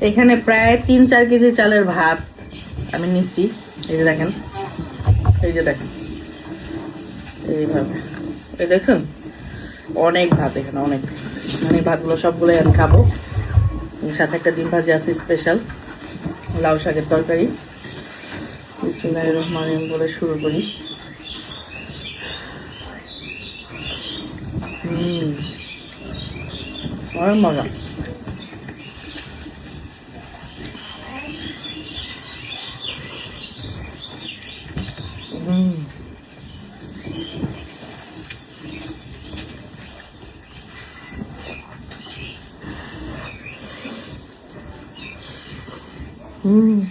এখানে প্রায় 3-4 কেজি চালের ভাত আমি নিচ্ছি। এই যে দেখেন, এই যে দেখেন, এইভাবে এই দেখুন, অনেক ভাত এখানে, অনেক মানে ভাতগুলো সবগুলোই আমি খাবো। সাথে একটা ডিম ভাজি আছে স্পেশাল, লাউ শাকের তরকারি। বিসমিল্লাহির রহমানির রহিম বলে শুরু করি। অনেক মজা। Mm.